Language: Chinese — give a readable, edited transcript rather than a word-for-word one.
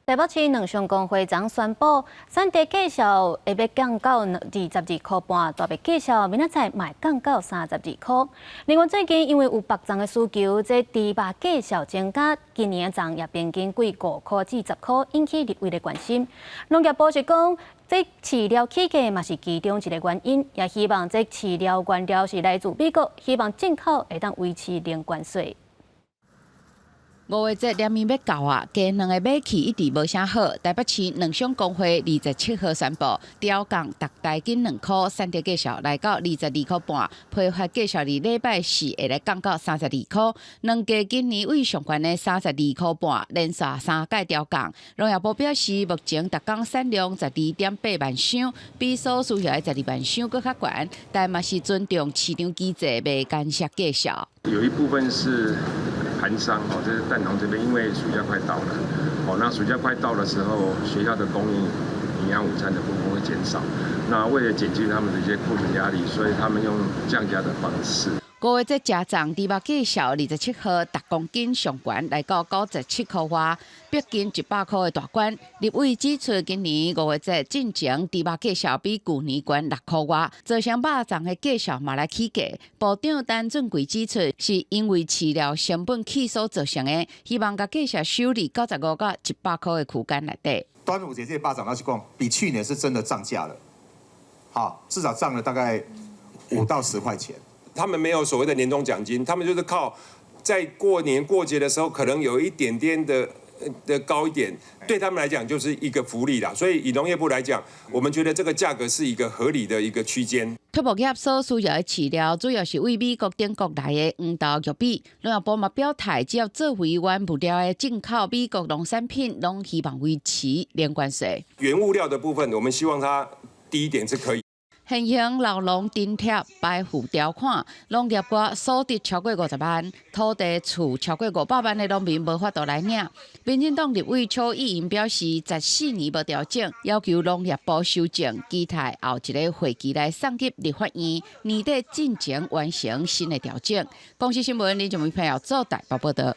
台北市两商工会昨宣布，产地介绍会要降到22块半，大白介绍明仔载卖降到32块。另外，最近因为有白粽的需求，这猪肉介绍增加，今年的粽也平均贵5块至10块，引起立委的关心。农业部是讲，这饲料起价嘛是其中一个原因，也希望这饲料原料是来自美国，希望进口会当维持零关税。5月节连面要到啊，鸡卵的买气一直无啥好。台北市两商工会27号宣布，调降特大斤2块，产地介绍来到22块半，批发介绍礼拜四会来降到32块。两家今年为上悬的32块半，连续3届调降。农业部表示，目前特工产量12.8万箱，比所需要的12万箱搁较悬，但嘛是尊重市场机制，未干涉介绍。有一部分是盘商哦，这是蛋农这边，因为暑假快到了，哦，那暑假快到的时候，学校的供应营养午餐的部分会减少。那为了减轻他们的一些库存压力，所以他们用降价的方式。5月节加涨，猪肉介绍27号10公斤上悬来到97块外，逼近100块的大关。立委指出，今年5月节进前猪肉介绍比去年悬6块外，造成肉粽的介绍嘛来起价。部长陈俊贵指出，是因为饲料成本起所造成的，希望甲介绍收入95到100块的区间内底。端午节这些肉粽那是讲比去年是真的涨价了，好，至少涨了大概5到10块钱。他们没有所谓的年终奖金，他们就是靠在过年过节的时候，可能有一点点的高一点，对他们来讲就是一个福利啦。所以以农业部来讲，我们觉得这个价格是一个合理的一个区间。畜牧业所需要的饲料，主要是为美国等国来的黄豆、玉米。农业部嘛表态，只要做回原物料的进口美国农产品，拢希望维持零关税。原物料的部分，我们希望它低一点是可以。现行老农津贴排付条款，农业局所得超过50万，土地厝超过500万的农民无法度来领。民进党立委邱意莹表示，14年无调整，要求农业部修正，期待后一个会期来送入立法院，年底进前完成新的调整。公司新闻林俊伟朋友做台报报道。